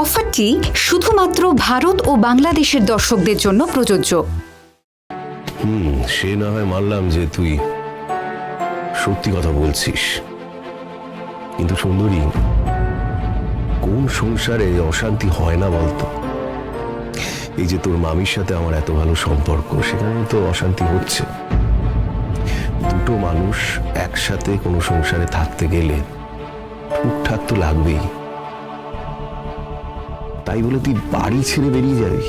অফারটি শুধুমাত্র ভারত ও বাংলাদেশের দর্শকদের জন্য প্রযোজ্য। সে না হয় মানলাম যে তুই সত্যি কথা বলছিস, কিন্তু সুন্দরী, কোন সংসারে অশান্তি হয় না বলতো? এই যে তোর মামির সাথে আমার এত ভালো সম্পর্ক, সেখানে তো অশান্তি হচ্ছে। দুটো মানুষ একসাথে কোনো সংসারে থাকতে গেলে ঠুকঠাক তো লাগবেই। তাই বলে তুই বাড়ি ছেড়ে বেরিয়ে যাবি,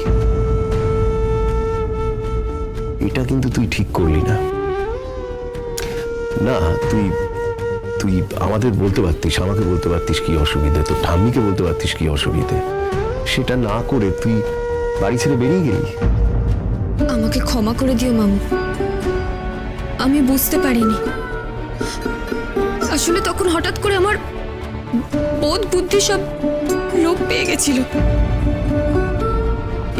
এটা কিন্তু তুই ঠিক করলি না। না, তুই তুই আমাদের বলতে পারতিস, আমাকে বলতে পারতিস কি অসুবিধে, তোর ঠাম্মিকে বলতে পারতিস কি অসুবিধে। সেটা না করে তুই বাড়ি ছেড়ে বেরিয়ে গেলি। আমাকে ক্ষমা করে দিও মামু, আমি বুঝতে পারিনি। আসলে তখন হঠাৎ করে আমার বোধ বুদ্ধি সব লোপ পেয়ে গেছিল।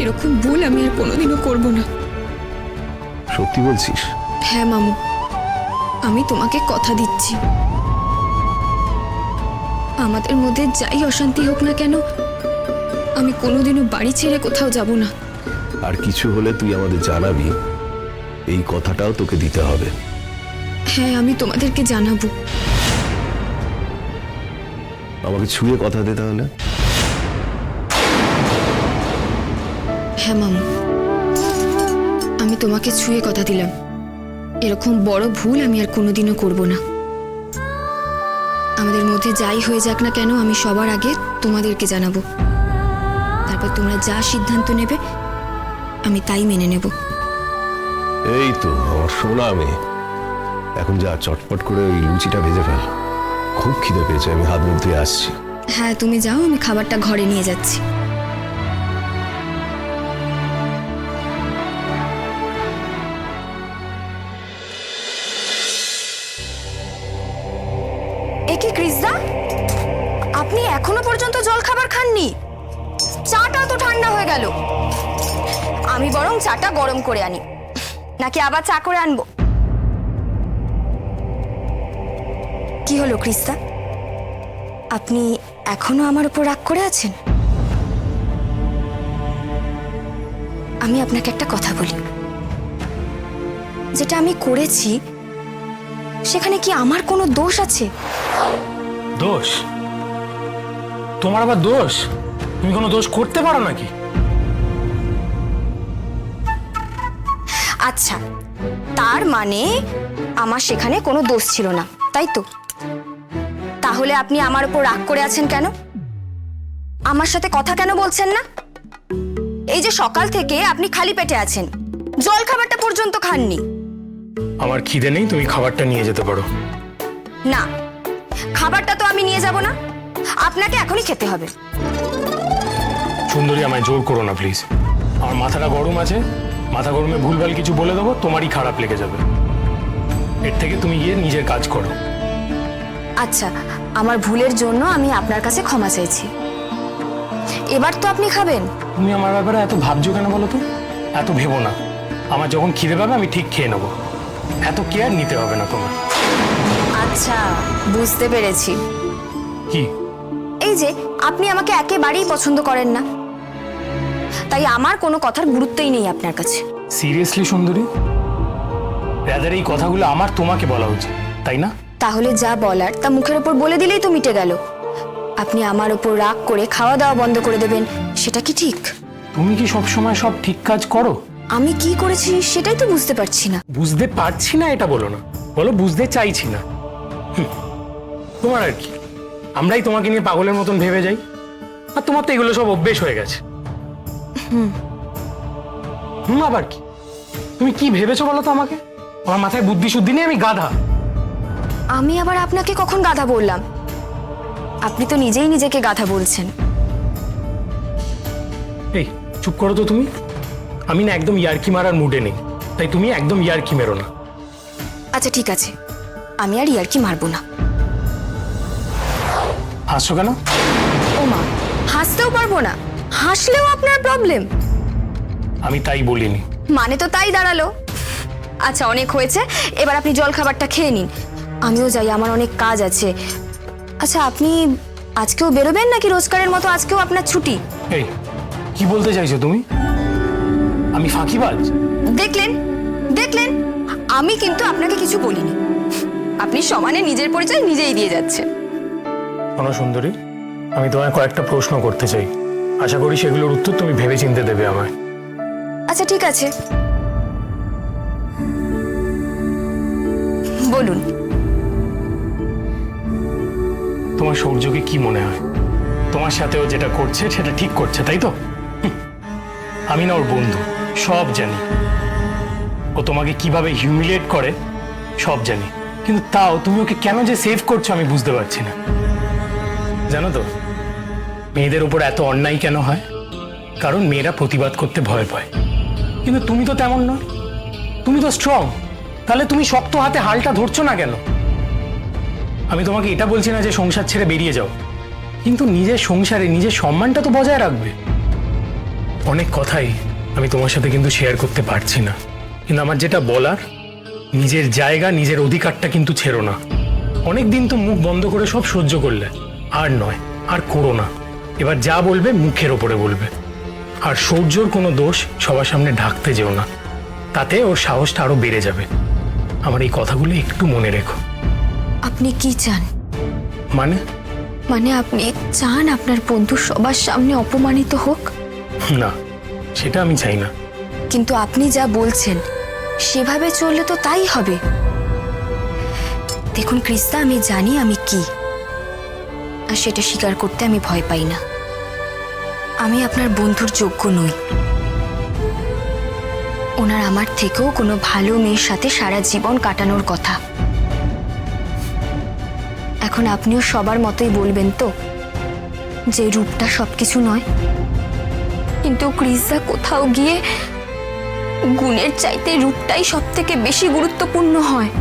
এরকম ভুল আমি আর কোনোদিনও করব না। সত্যি বলছিস? হ্যাঁ মামু, আমি তোমাকে কথা দিচ্ছি, আমাদের মধ্যে যাই অশান্তি হোক না কেন, আমি কোনোদিনও বাড়ি ছেড়ে কোথাও যাব না। আর কিছু হলে তুই আমাদের জানাবি, এই কথাটাও তোকে দিতে হবে। হ্যাঁ, আমি তোমাদেরকে জানাবো। আমাকে ছুঁয়ে কথা দে তাহলে। হ্যাঁ মামু, আমি তোমাকে ছুঁয়ে কথা দিলাম, এরকম বড় ভুল আমি আর কোনোদিনও করব না। আমাদের মধ্যে যাই হয়ে যাক না কেন, আমি সবার আগে তোমাদেরকে জানাবো। তারপর তোমরা যা সিদ্ধান্ত নেবে আমি তাই মেনে নেব। এই তো আমার সোনা মেয়ে, এখন যা চটপট করে ওই লুচিটা ভেজে ফেল, খুব খিদে পেয়েছে, আমি হাত মুখ ধুয়ে আসছি। হ্যাঁ তুমি যাও, আমি খাবারটা ঘরে নিয়ে যাচ্ছি। একে ক্রিসদা, আপনি এখনো পর্যন্ত জল খাবার খাননি? চাটা তো ঠান্ডা হয়ে গেল। আমি বরং চাটা গরম করে আনি, নাকি আবার চা করে আনবো? কি হলো ক্রিসদা, আপনি এখনো আমার উপর রাগ করে আছেন? আমি আপনাকে একটা কথা বলি, যেটা আমি করেছি সেখানে কি আমার কোনো দোষ আছে? দোষ? তোমার আবার দোষ? তুমি কোনো দোষ করতে পারো নাকি? আচ্ছা, তার মানে আমার সেখানে কোনো দোষ ছিল না, তাই তো? তাহলে আপনি আমার উপর রাগ করে আছেন কেন? আমার সাথে কথা কেন বলছেন না? এই যে সকাল থেকে আপনি খালি পেটে আছেন, জল খাবারটা পর্যন্ত খাননি। আমার খিদে নেই, তুমি খাবারটা নিয়ে যেতে পারো। না, খাবারটা তো আমি নিয়ে যাব না, আপনাকে এখনই খেতে হবে। সুন্দরী, আমায় জোর করো না প্লিজ। আমার মাথাটা গরম আছে, মাথা গরমে ভুলভাল কিছু বলে দেবো, তোমারই খারাপ লেগে যাবে। এর থেকে তুমি গিয়ে নিজের কাজ করো। আচ্ছা, আমার ভুলের জন্য আমি আপনার কাছে ক্ষমা চাইছি। এবার তো আপনি খাবেন। তুমি আমার ব্যাপারে এত ভাবছো কেন বলো তো? এত ভেবো না, আমার যখন খিদে পাবে আমি ঠিক খেয়ে নেবো, এত কেয়ার নিতে হবে না তোমার। আচ্ছা, বুঝতে পেরেছি। কি? এই যে আপনি আমাকে একেবারেই পছন্দ করেন না, তাই আমার কোনো কথার গুরুত্বই নেই আপনার কাছে। সিরিয়াসলি সুন্দরী, রাদার এই কথাগুলো আমার তোমাকে বলা উচিত, তাই না? তাহলে যা বলার তা মুখের উপর বলে দিলেই তো মিটে গেল। আপনি আমার উপর রাগ করে খাওয়া দাওয়া বন্ধ করে দেবেন, সেটা কি ঠিক? তুমি কি সব সময় সব ঠিক কাজ করো? আমি কি করেছি সেটাই তো বুঝতে পারছি না। বুঝতে পারছি না এটা বলো না, বলো বুঝতে চাইছি না। তোমার আর কি, আমরাই তোমাকে নিয়ে পাগলের মতন ভেবে যাই, আর তোমার তো এগুলো সব অভ্যেস হয়ে গেছে। আবার কি? তুমি কি ভেবেছো বলো তো আমাকে? আমার মাথায় বুদ্ধি শুদ্ধি নেই, আমি গাধা? আমি আবার আপনাকে কখন গাধা বললাম? আপনি তো নিজেই নিজেকে গাধা বলছেন। এই চুপ করো তো তুমি, আমি না একদম ইয়ার্কি মারার মুডে নেই, তাই তুমি একদম ইয়ার্কি মেরো না। আচ্ছা ঠিক আছে, আমি আর ইয়ার্কি মারবো না। হাসছো কেন? ও মা, হাসতেও পারবো না? হাসলেও আপনার প্রবলেম? আমি তাই বলিনি। মানে তো তাই দাঁড়ালো। আচ্ছা অনেক হয়েছে, এবার আপনি জল খাবারটা খেয়ে নিন, আমিও যাই, আমার অনেক কাজ আছে। আচ্ছা আপনি আজকেও বেরোবেন নাকি রোজকারের মতো আজকেও আপনার ছুটি? এই কি বলতে চাইছো তুমি? আমি ফাঁকিবাজ? দেখলেন দেখলেন, আমি কিন্তু আপনাকে কিছু বলিনি। আপনি সমানে নিজের পরিচয় নিজেই দিয়ে যাচ্ছেন। শোনো সুন্দরী, আমি তোমায় কয়েকটা প্রশ্ন করতে চাই, আশা করি সেগুলোর উত্তর তুমি ভেবেচিন্তে দেবে আমায়। আচ্ছা ঠিক আছে, বলুন। তোমার সৌর্যকে কি মনে হয়? তোমার সাথেও যেটা করছে সেটা ঠিক করছে, তাই তো? আমি না ওর বন্ধু, সব জানি। ও তোমাকে কিভাবে হিউমিলিয়েট করে সব জানি, কিন্তু তাও তুমি ওকে কেন যে সেভ করছো আমি বুঝতে পারছি না। জানো তো, মেয়েদের উপর এত অন্যায় কেন হয়? কারণ মেয়েরা প্রতিবাদ করতে ভয় পায়। কিন্তু তুমি তো তেমন নয়, তুমি তো স্ট্রং। তাহলে তুমি শক্ত হাতে হালটা ধরছো না কেন? আমি তোমাকে এটা বলছি না যে সংসার ছেড়ে বেরিয়ে যাও, কিন্তু নিজের সংসারে নিজের সম্মানটা তো বজায় রাখবে। অনেক কথাই আমি তোমার সাথে কিন্তু শেয়ার করতে পারছি না, কিন্তু আমার যেটা বলার, নিজের জায়গা নিজের অধিকারটা কিন্তু ছেড়ো না। অনেক দিন তো মুখ বন্ধ করে সব সহ্য করলে, আর নয়, আর করো না। এবার যা বলবে মুখের ওপরে বলবে। আর সৌর্যর কোনো দোষ সবার সামনে ঢাকতে যেও না, তাতে ওর সাহসটা আরো বেড়ে যাবে। আমার এই কথাগুলো একটু মনে রেখো। আপনি কি চান? মানে আপনি চান আপনার বন্ধু সবার সামনে অপমানিত হোক? না, সেটা আমি চাই না। কিন্তু আপনি যা বলছেন সেভাবে চললে তো তাই হবে। দেখুন কৃষ্ণা, আমি জানি আমি কি, আর সেটা স্বীকার করতে আমি ভয় পাই না। আমি আপনার বন্ধুর যোগ্য নই। ওনার আমার থেকেও কোনো ভালো মেয়ের সাথে সারা জীবন কাটানোর কথা। এখন আপনিও সবার মতোই বলবেন তো যে রূপটা সবকিছু নয়? কিন্তু কৃষ্ণা কোথাও গিয়ে গুণের চাইতে রূপটাই সব থেকে বেশি গুরুত্বপূর্ণ হয়।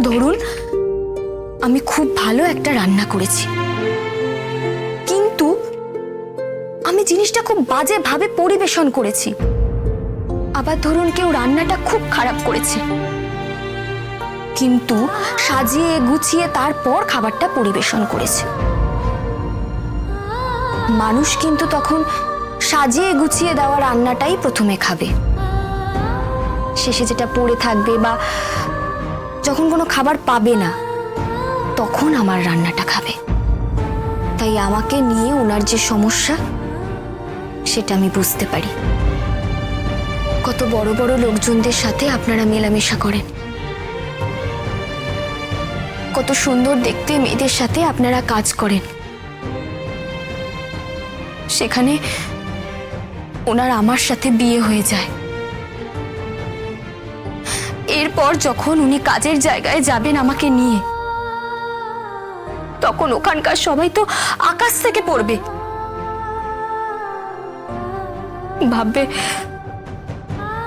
ধরুন আমি খুব ভালো একটা রান্না করেছি, কিন্তু আমি জিনিসটা খুব বাজে ভাবে পরিবেশন করেছি। আবার ধরুন কেউ রান্নাটা খুব খারাপ করেছে, কিন্তু সাজিয়ে গুছিয়ে তারপর খাবারটা পরিবেশন করেছে। মানুষ কিন্তু তখন সাজিয়ে গুছিয়ে দেওয়া রান্নাটাই প্রথমে খাবে। শেষে যেটা পড়ে থাকবে বা যখন কোনো খাবার পাবে না, তখন আমার রান্নাটা খাবে। তাই আমাকে নিয়ে ওনার যে সমস্যা সেটা আমি বুঝতে পারি। কত বড় বড় লোকজনদের সাথে আপনারা মেলামেশা করেন, কত সুন্দর দেখতে মেয়েদের সাথে আপনারা কাজ করেন। সেখানে ওনার আমার সাথে বিয়ে হয়ে যায়। এরপর যখন উনি কাজের জায়গায় যাবেন আমাকে নিয়ে, তখন ওখানকার সবাই তো আকাশ থেকে পড়বে। ভাববে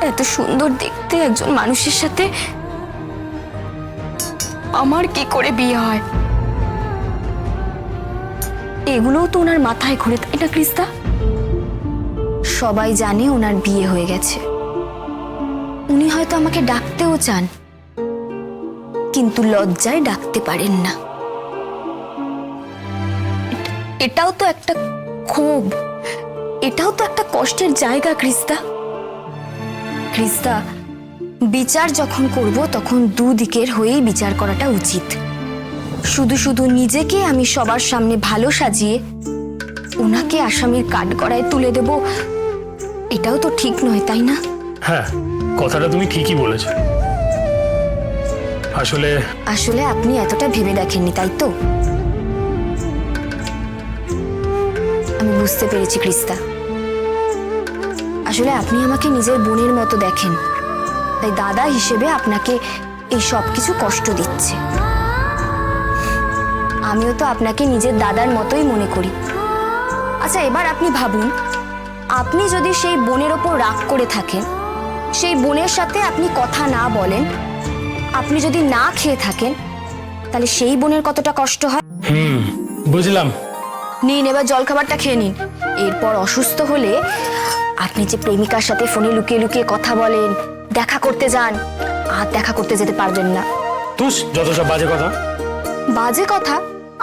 এত সুন্দর দেখতে একজন মানুষের সাথে আমার কি করে বিয়ে হয়। এগুলোও তো ওনার মাথায় ঘুরে, তাই না কৃষ্ণা? সবাই জানে ওনার বিয়ে হয়ে গেছে। উনি হয়তো আমাকে ডাকতেও চান, কিন্তু লজ্জায় ডাকতে পারেন না। এটাও তো একটা ক্ষোভ, এটাও তো একটা কষ্টের জায়গা কৃষ্ণা। কৃষ্ণা, বিচার যখন করব তখন দুদিকের হয়েই বিচার করাটা উচিত। শুধু শুধু নিজেকে আমি সবার সামনে ভালো সাজিয়ে ওনাকে আসামির কাঠগড়ায় তুলে দেব, এটাও তো ঠিক নয়, তাই না? হ্যাঁ, কথাটা তুমি ঠিকই বলেছ। আসলে আপনি এতটা ভেবে দেখেননি, তাই তো? আমি বুঝতে পেরেছি কৃষ্ণা। আসলে আপনি আমাকে নিজের বোনের মতো দেখেন, তাই দাদা হিসেবে আপনাকে এই সব কিছু কষ্ট দিচ্ছে। আমিও তো আপনাকে নিজের দাদার মতোই মনে করি। আচ্ছা এবার আপনি ভাবুন, আপনি যদি সেই বোনের ওপর রাগ করে থাকেন, সেই বোনের সাথে আপনি কথা না বলেন, আপনি যদি না খেয়ে থাকেন, তাহলে সেই বোনের কতটা কষ্ট হয়। বুঝলাম। নিন এবার জলখাবারটা খেয়ে নিন। এরপর অসুস্থ হলে আপনি যে প্রেমিকার সাথে ফোনে লুকিয়ে লুকিয়ে কথা বলেন, দেখা করতে যান, আর দেখা করতে যেতে পারবেন না। তুস যত সব বাজে কথা। বাজে কথা?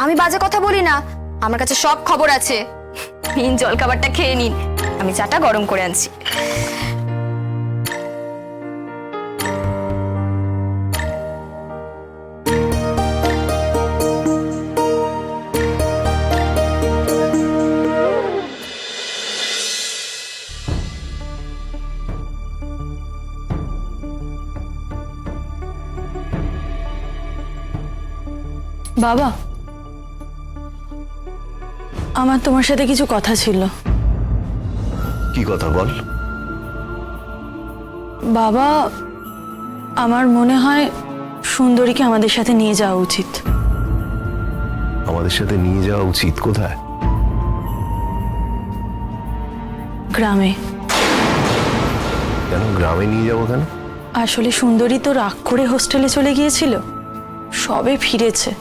আমি বাজে কথা বলি না, আমার কাছে সব খবর আছে। নিন, জলখাবারটা খেয়ে নিন, আমি চাটা গরম করে আনছি। বাবা, আমার তোমার সাথে কিছু কথা ছিল। কি কথা বল। বাবা, আমার মনে হয় সুন্দরীকে আমাদের সাথে নিয়ে যাওয়া উচিত। আমাদের সাথে নিয়ে যাওয়া উচিত? কোথায়? গ্রামে। কেন গ্রামে নিয়ে যাবো কেন? আসলে সুন্দরী তো রাগ করে হোস্টেলে চলে গিয়েছিল, সবে ফিরেছে।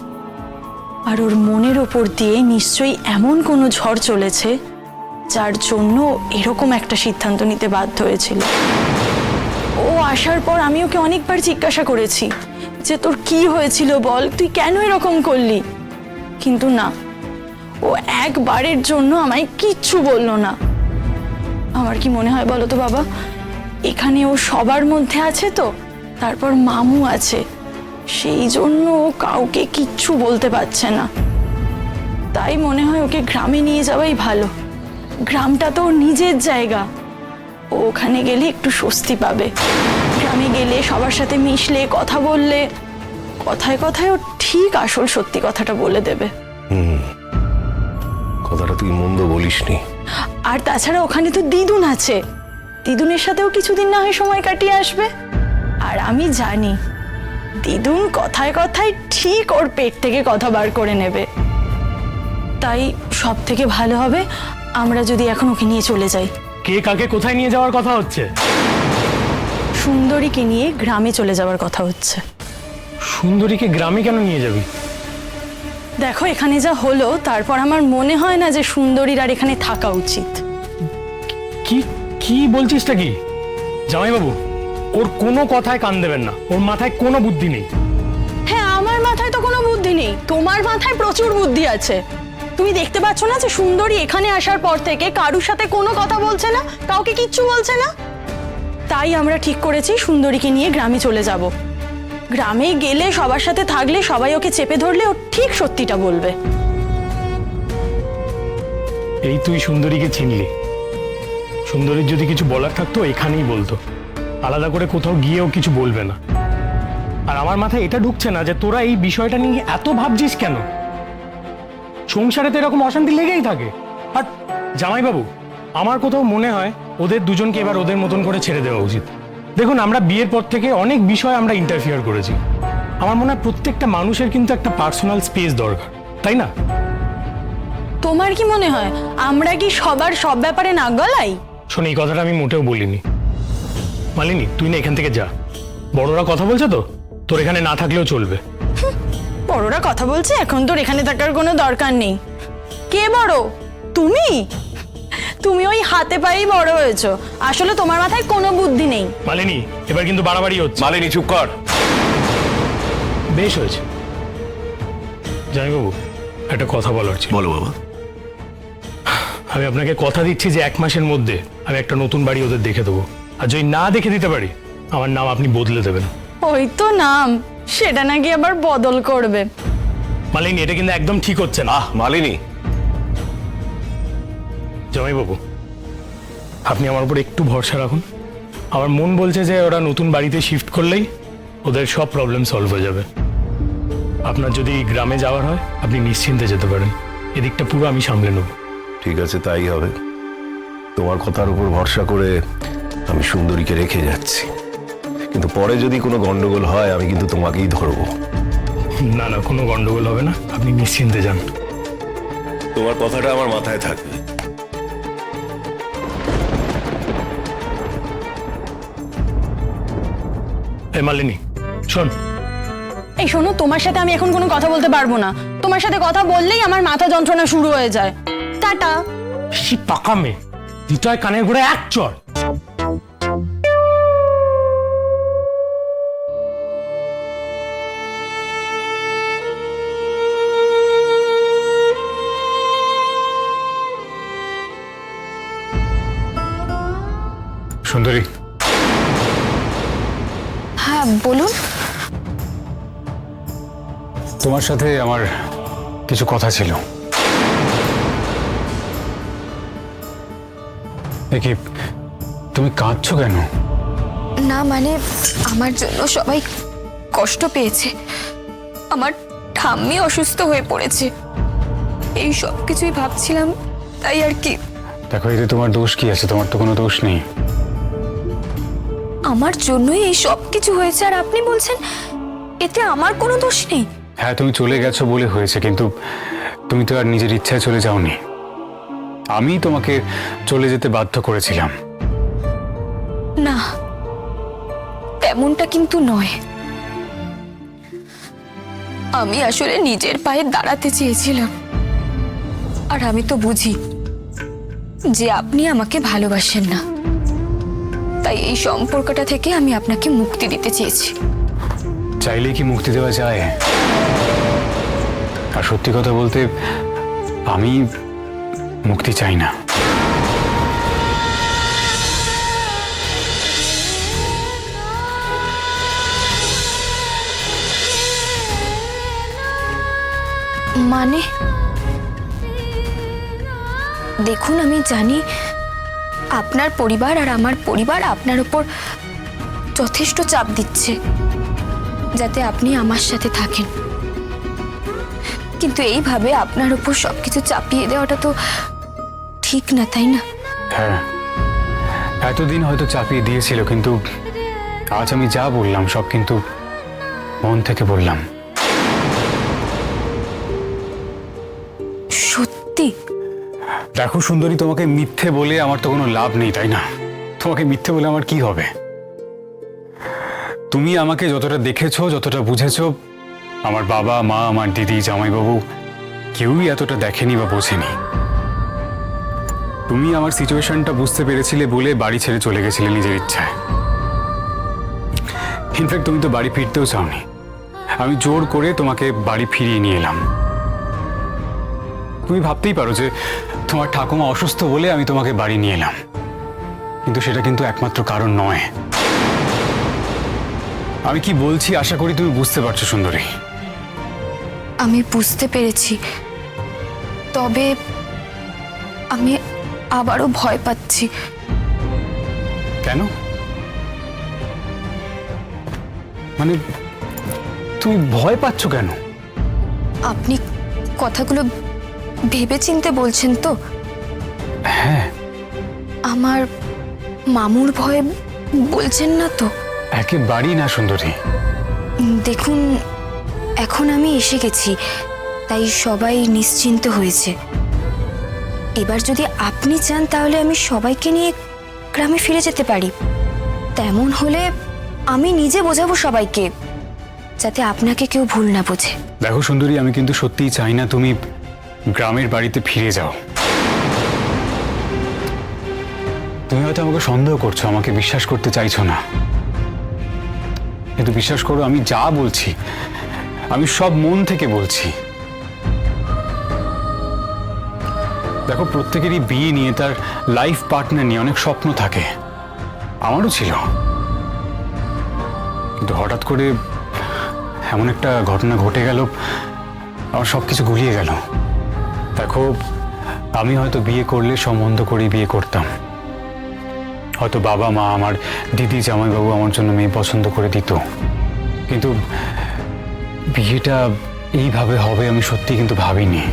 আর ওর মনের ওপর দিয়ে নিশ্চয়ই এমন কোনো ঝড় চলেছে যার জন্য এরকম একটা সিদ্ধান্ত নিতে বাধ্য হয়েছিল। ও আসার পর আমি ওকে অনেকবার জিজ্ঞাসা করেছি যে তোর কি হয়েছিল বল, তুই কেন এরকম করলি, কিন্তু না, ও একবারের জন্য আমায় কিচ্ছু বললো না। আমার কি মনে হয় বলো তো বাবা, এখানে ও সবার মধ্যে আছে তো, তারপর মামু আছে, সেই জন্য ও কাউকে কিচ্ছু বলতে পারছে না। তাই মনে হয় ওকে গ্রামে নিয়ে যাওয়াই ভালো। গ্রামটা তো ওর নিজের জায়গা, ও ওখানে গেলে একটু স্বস্তি পাবে। গ্রামে গেলে সবার সাথে মিশলে, কথা বললে, কথায় কথায় ও ঠিক আসল সত্যি কথাটা বলে দেবে। কথাটা তুই মন্দ বলিসনি। আর তাছাড়া ওখানে তো দিদুন আছে, দিদুনের সাথেও কিছুদিন না হয় সময় কাটিয়ে আসবে। আর আমি জানি দিদুন কথায় কথায় ঠিক ওর পেট থেকে কথা বার করে নেবে। তাই সব থেকে ভালো হবে আমরা যদি এখন ওকে নিয়ে চলে যাই। কে কাকে কোথায় নিয়ে যাওয়ার কথা হচ্ছে? সুন্দরীকে নিয়ে গ্রামে চলে যাওয়ার কথা হচ্ছে। সুন্দরীকে গ্রামে কেন নিয়ে যাবি? দেখো এখানে যা হলো, তারপর আমার মনে হয় না যে সুন্দরীর আর এখানে থাকা উচিত। কি কি বলছিসটা কি? জামাইবাবু, ওর কোনো কথায় কান দেবেন না, ওর মাথায় কোনো বুদ্ধি নেই। হ্যাঁ, আমার মাথায় তো কোনো বুদ্ধি নেই, তোমার মাথায় প্রচুর বুদ্ধি আছে। তুমি দেখতে পাচ্ছ না যে সুন্দরী এখানে আসার পর থেকে কারুর সাথে কোনো কথা বলছে না, কাউকে কিচ্ছু বলছে না। তাই আমরা ঠিক করেছি সুন্দরীকে নিয়ে গ্রামে চলে যাব। গ্রামে গেলে সবার সাথে থাকলে সবাই ওকে চেপে ধরলে ও ঠিক সত্যিটা বলবে। এই তুই সুন্দরীকে চিনলি? সুন্দরীর যদি কিছু বলার থাকতো এখানেই বলতো, আলাদা করে কোথাও গিয়েও কিছু বলবে না। আর আমার মাথায় এটা ঢুকছে না যে তোরা এই বিষয়টা নিয়ে এত ভাবছিস কেন। সংসারে তো এরকম অশান্তি লেগেই থাকে। আর জামাইবাবু, আমার কোথাও মনে হয় ওদের দুজনকে এবার ওদের মতন করে ছেড়ে দেওয়া উচিত। দেখুন, আমরা বিয়ের পর থেকে অনেক বিষয় আমরা ইন্টারফিয়ার করেছি। আমার মনে হয় প্রত্যেকটা মানুষের কিন্তু একটা পার্সোনাল স্পেস দরকার, তাই না? তোমার কি মনে হয় আমরা কি সবার সব ব্যাপারে নাক গলাই? শোন, এই কথাটা আমি মোটেও বলিনি। মালিনী, তুই না এখান থেকে যা। বড়রা কথা বলছে তো, তোর এখানে না থাকলেও চলবে। বড়রা কথা বলছে, এখন তোর এখানে থাকার কোনো দরকার নেই। কে বড়? তুমি? তুমি ওই হাতে পায়েই বড় হয়েছো, আসলে তোমার মাথায় কোনো বুদ্ধি নেই। মালিনী, এবার কিন্তু বাড়াবাড়ি হচ্ছে। মালিনী চুপ কর। বেশ হয়েছে। জামাইবাবু, একটা কথা বলার ছিল। বলো বাবা। আমি আপনাকে কথা দিচ্ছি যে 1 মাসের মধ্যে আমি একটা নতুন বাড়ি ওদের দেখে দেবো। আর যদি না দেখে দিতে পারি, আমার নাম আপনি বদলে দেবেন। ওই তো নাম, সেটা নাকি আবার বদল করবে? মালিনী, এটা কিন্তু একদম ঠিক হচ্ছে না। মালিনী। জামাইবাবু, আপনি আমার উপর একটু ভরসা রাখুন। আমার মন বলছে যে ওরা নতুন বাড়িতে শিফট করলেই ওদের সব প্রবলেম সলভ হয়ে যাবে। আপনার যদি গ্রামে যাওয়ার হয় আপনি নিশ্চিন্তে যেতে পারেন, এদিকটা পুরো আমি সামলে নেব। ঠিক আছে, তাই হবে। তোমার কথার উপর ভরসা করে আমি সুন্দরীকে রেখে যাচ্ছি, কিন্তু পরে যদি কোনো গন্ডগোল হয় আমি কিন্তু তোমাকেই ধরবো। না না, কোনো গন্ডগোল হবে না, আপনি নিশ্চিন্তে যান। তোমার কথাটা আমার মাথায় থাকবে। এই মালিনী, শোন। এই শোনো, তোমার সাথে আমি এখন কোনো কথা বলতে পারবো না। তোমার সাথে কথা বললেই আমার মাথা যন্ত্রণা শুরু হয়ে যায়। টাটা। বেশি পাকা মেয়ে, দ্বিতীয় কানের ঘুরে এক চড়। সুন্দরী, হ্যাঁ বলুন। তোমার সাথে আমার কিছু কথা ছিল। দেখি, তুমি কাঁদছো কেন? না মানে আমার জন্য সবাই কষ্ট পেয়েছে, আমার ঠাম্মি অসুস্থ হয়ে পড়েছে, এই সব কিছুই ভাবছিলাম, তাই আর কি। দেখো, এতে তোমার দোষ কি আছে? তোমার তো কোনো দোষ নেই। আমার জন্যই এই সব কিছু হয়েছে আর আপনি বলছেন এতে আমার কোনো দোষ নেই? হ্যাঁ, তুমি চলে গেছো বলে হয়েছে, কিন্তু তুমি তো আর নিজের ইচ্ছায় চলে যাওনি। আমি তোমাকে চলে যেতে বাধ্য করেছিলাম। না, তেমনটা কিন্তু নয়। আমি আসলে নিজের পায়ে দাঁড়াতে চেয়েছিলাম, আর আমি তো বুঝি যে আপনি আমাকে ভালোবাসেন না, তাই এই সম্পর্কটা থেকে আমি আপনাকে মুক্তি দিতে চেয়েছি। চাইলে কি মুক্তি দেওয়া যায়? আর সত্যি কথা বলতে, আমি মুক্তি চাই না। মানে দেখুন, আমি জানি আপনার পরিবার আর আমার পরিবার আপনার উপর যথেষ্ট চাপ দিচ্ছে যাতে আপনি আমার সাথে থাকেন, কিন্তু এইভাবে আপনার উপর সবকিছু চাপিয়ে দেওয়াটা তো ঠিক না, তাই না? হ্যাঁ, এতদিন হয়তো চাপিয়ে দিয়েছিল, কিন্তু আজ আমি যা বললাম সব কিন্তু মন থেকে বললাম। সত্যি? দেখো সুন্দরী, তোমাকে মিথ্যে বলে আমার তো কোনো লাভ নেই, তাই না? তোমাকে মিথ্যে বলে আমার কি হবে? তুমি আমাকে যতটা দেখেছো, যতটা বুঝেছো, আমার বাবা মা, আমার দিদি, জামাইবাবু কেউই এতটা দেখেনি বা বোঝেনি। তুমি আমার সিচুয়েশনটা বুঝতে পেরেছিলে বলে বাড়ি ছেড়ে চলে গেছিলে নিজের ইচ্ছায়। ইনফ্যাক্ট তুমি তো বাড়ি ফিরতেও চাওনি, আমি জোর করে তোমাকে বাড়ি ফিরিয়ে নিয়ে এলাম। তুমি ভাবতেই পারো যে তোমার ঠাকুমা অসুস্থ বলে আমি তোমাকে বাড়ি নিয়ে এলাম, কিন্তু সেটা কিন্তু একমাত্র কারণ নয়। আমি কি বলছি আশা করি তুমি বুঝতে পারছো সুন্দরী। আমি বুঝতে পেরেছি, তবে আমি আবারও ভয় পাচ্ছি। কেন? মানে তুমি ভয় পাচ্ছ কেন? আপনি কথাগুলো ভেবেচিন্তে বলছেন তো? হ্যাঁ। আমার মামুর ভয়ে বলছেন না তো? একেবারেই না সুন্দরী। দেখুন, এখন আমি এসে গেছি, তাই সবাই নিশ্চিন্ত হয়েছে। এবার যদি আপনি চান তাহলে আমি সবাইকে নিয়ে গ্রামে ফিরে যেতে পারি। তেমন হলে আমি নিজে বোঝাবো সবাইকে, যাতে আপনাকে কেউ ভুল না বোঝে। দেখো সুন্দরী, আমি কিন্তু সত্যিই চাই না তুমি গ্রামের বাড়িতে ফিরে যাও। তুমি হয়তো আমাকে সন্দেহ করছো, আমাকে বিশ্বাস করতে চাইছো না, কিন্তু বিশ্বাস করো, আমি যা বলছি আমি সব মন থেকে বলছি। দেখো, প্রত্যেকেরই বিয়ে নিয়ে, তার লাইফ পার্টনার নিয়ে অনেক স্বপ্ন থাকে, আমারও ছিল, কিন্তু হঠাৎ করে এমন একটা ঘটনা ঘটে গেল, আমার সবকিছু গুলিয়ে গেল। দেখো, আমি হয়তো বিয়ে করলে সম্বন্ধ করে বিয়ে করতাম, হয়তো বাবা মা, আমার দিদি, জামাইবাবু আমার জন্য মেয়ে পছন্দ করে দিত, কিন্তু বিয়েটা এইভাবে হবে আমি সত্যি কিন্তু ভাবিনি।